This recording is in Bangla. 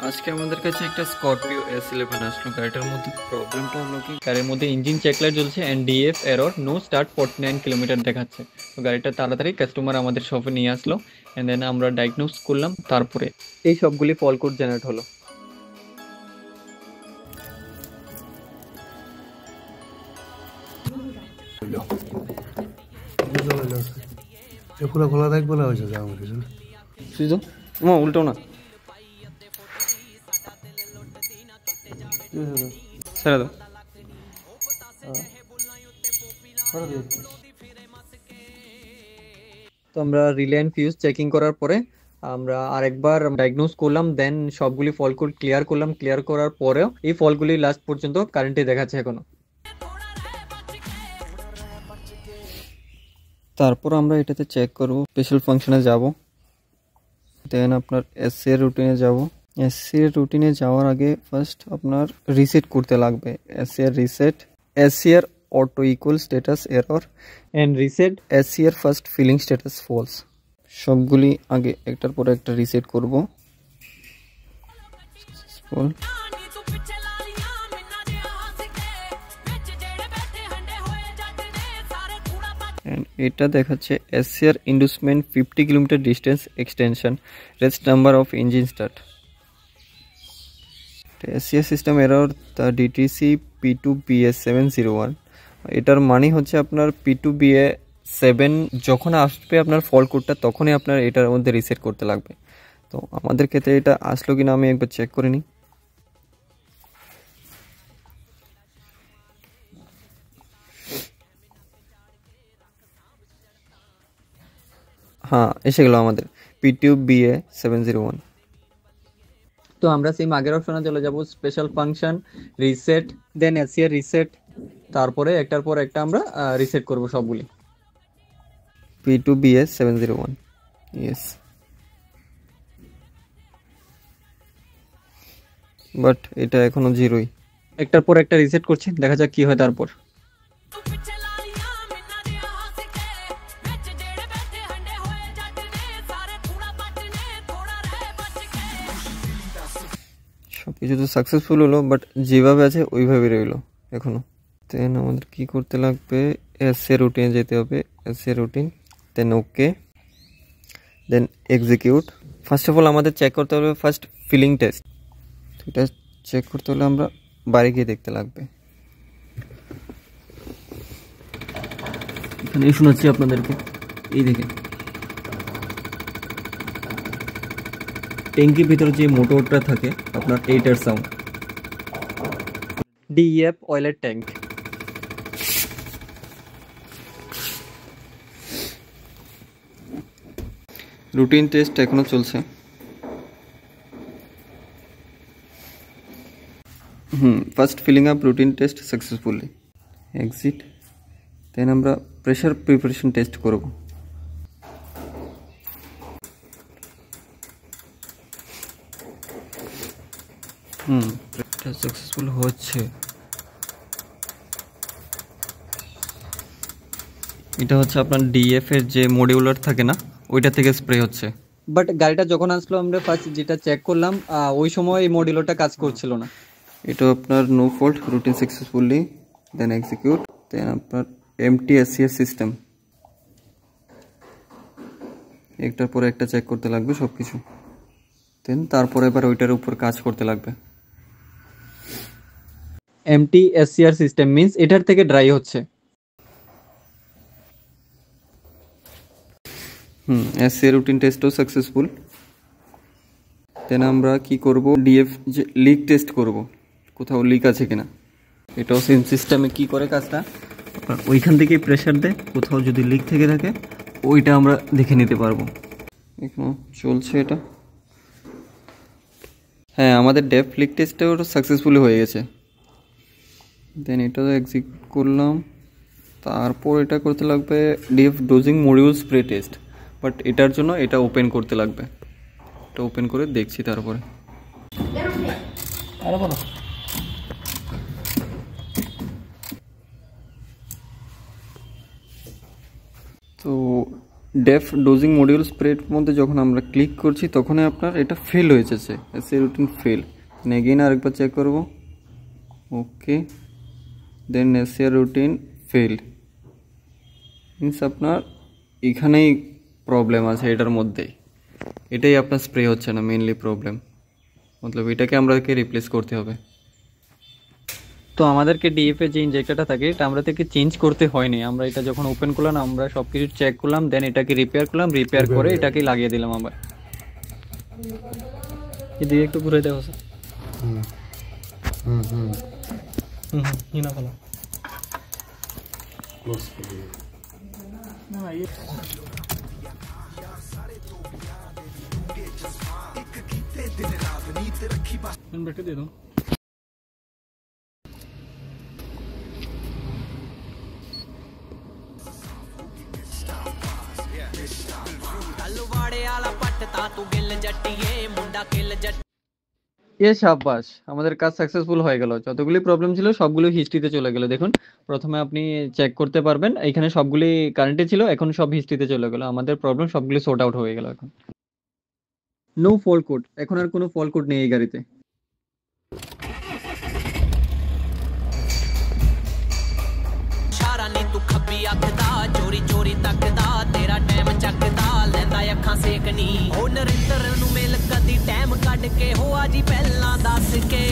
আজকে আমাদের কাছে একটা স্করপিও S11 আসলো। গাড়িটার মধ্যে প্রবলেমটা হলো কি, গাড়ির মধ্যে ইঞ্জিন চেক লাইট জ্বলছে and DF error, no start, 49 kilometre দেখাচ্ছে। তো গাড়িটা তাড়াতাড়ি কাস্টমার আমাদের শপে নিয়ে আসলো অ্যান্ড দেন আমরা ডায়াগনোস করলাম, তারপরে এই সবগুলি ফল কোড জেনারেট হলো। খোলা খোলা থাকবে না হয়েছে আমার কিছু সুইজো উল্টো না ছেড়ে দাও। তো আমরা রিলে অ্যান্ড ফিউজ চেকিং করার পরে আমরা আরেকবার ডায়াগনোস করলাম, দেন সবগুলি ফল কোড ক্লিয়ার করলাম। ক্লিয়ার করার পরেও এই ফলগুলি লাস্ট পর্যন্ত কারেন্টে দেখাচ্ছে এখনো। তারপর আমরা এটাতে চেক করব, স্পেশাল ফাংশনে যাব, দেন আপনার এসসি এর রুটিনে যাব। এসসি এর রুটিনে যাওয়ার আগে ফার্স্ট আপনার রিসেট করতে লাগবে। এসসি এর রিসেট, এসসি এর auto equal status error and reset SC এর ফার্স্ট ফিলিং স্ট্যাটাস ফলস। সবগুলি আগে একটার পর একটা রিসেট করব। সাকসেসফুল। এটা দেখাচ্ছে SCR inducement 50 kilometre distance extension, rest number of engine start. SCR system error the DTC P2BA701। এটার মানে হচ্ছে আপনার P2BA7 যখন আসবে আপনার ফল্ট কোডটা, তখনই আপনার এটার মধ্যে রিসেট করতে লাগবে। তো আমাদের ক্ষেত্রে এটা আসলো কিনা আমি একবার চেক করে নিই। হ্যাঁ, এসে গেল আমাদের P2BA701। তো আমরা সেম আগের অপশনে চলে যাব, স্পেশাল ফাংশন, রিসেট, দেন এসসিআর রিসেট, তারপরে একটার পর একটা আমরা রিসেট করব সবগুলি। P2BA701, yes. বাট এটা এখনো জিরোই। একটার পর একটা রিসেট করছি, দেখা যাক কি হয় তারপর। সবকিছু তো সাকসেসফুল হলো, বাট যেভাবে আছে ওইভাবে রইলো এখনো। দেন আমাদের কি করতে লাগবে, এসসি রুটিনে যেতে হবে, SC routine, then okay, then execute. First of all আমাদের চেক করতে হবে ফার্স্ট ফিলিং টেস্ট। এটা চেক করতে হলে আমরা বাইরে গিয়ে দেখতে লাগবে। এখানে শোনাচ্ছি আপনাদেরকে, এই দেখেন ট্যাঙ্কির ভিতরে যে মোটরটা থাকে আপনার, এইটার সাউন্ড। ডিএফ অয়েলের ট্যাঙ্ক। রুটিন টেস্ট এখনো চলছে। First filling up routine test successfully, exit. Then আমরা প্রেশার প্রিপারেশন টেস্ট করব। এটা সাকসেসফুল হচ্ছে। এটা হচ্ছে আপনার ডিএফ এর যে মডিউলার থাকে না, ওইটা থেকে স্প্রে হচ্ছে। বাট গাড়িটা যখন আসলো আমরা ফার্স্ট যেটা চেক করলাম, ওই সময় এই মডিউলারটা কাজ করছিল না। এটা আপনার নো ফল্ট, রুটিন সাকসেসফুলি, দেন এক্সিকিউট, দেন আপনার এমটি এসসিএস সিস্টেম। একটার পরে একটা চেক করতে লাগবে সব কিছু, দেন তারপরে এবার ওইটার উপর কাজ করতে লাগবে। এমটি এসসিআর সিস্টেম মিন্স এটার থেকে ড্রাই হচ্ছে। এসসি রুটিন টেস্টও সাকসেসফুল। দেন আমরা কি করব, ডিএফ যে লিক টেস্ট করব, কোথাও লিক আছে কিনা। এটাও সেম সিস্টেমে কি করে কাজটা, ওইখান থেকেই প্রেশার দেয়, কোথাও যদি লিক থেকে থাকে ওইটা আমরা দেখে নিতে পারবো। এখনো চলছে এটা। হ্যাঁ, আমাদের ডেপ লিক টেস্টটাও সাকসেসফুলি হয়ে গেছে। দেন এটাও এক্সিকিউট করলাম। তারপর এটা করতে লাগবে DF dosing module spray test, but এটার জন্য এটা ওপেন করতে লাগবে। এটা ওপেন করে দেখছি তারপরে। তো ডেফ ডোজিং মডিউল স্প্রের মধ্যে যখন আমরা ক্লিক করছি তখনই আপনার এটা ফেল হয়ে যাচ্ছে, এসএ রুটিন ফেল। এগেইন আরেকবার চেক করব, ওকে, দেন এসএ রুটিন ফেল, মিনস আপনার এখানেই প্রবলেম আছে, এটার মধ্যেই, এটাই আপনার স্প্রে হচ্ছে না মেইনলি প্রবলেম, মতলব এটাকে আমাদেরকে রিপ্লেস করতে হবে। তো আমাদেরকে ডিএফএ যে ইনজেক্টরটা থাকে এটা আমাদেরকে চেঞ্জ করতে হয়নি, আমরা এটা যখন ওপেন করলাম আমরা সব কিছু চেক করলাম, দেন এটাকে রিপেয়ার করলাম, রিপেয়ার করে এটাকে লাগিয়ে দিলাম আবার। এদিকে একটু ঘুরে দেখো স্যার। না ভালো ক্লোজ করে না ये बैठे दे दो। এ শাবাশ, আমাদের কাজ সাকসেসফুল হয়ে গেল, যতগুলি প্রবলেম ছিল সবগুলো হিস্ট্রিতে চলে গেল। দেখুন প্রথমে আপনি চেক করতে পারবেন, এখানে সবগুলি কারেন্টে ছিল, এখন সব হিস্ট্রিতে চলে গেল, আমাদের প্রবলেম সবগুলি সর্ট আউট হয়ে গেল। এখন নো ফল্ট কোড, এখন আর কোনো ফল্ট কোড নেই এই গাড়িতে। चोरी चोरी तकदा तेरा टाइम चकदा लैंदा अखां सेकनी हो नरिंदर नू मिल कदी टाइम कढ के हो आजी पहला दस के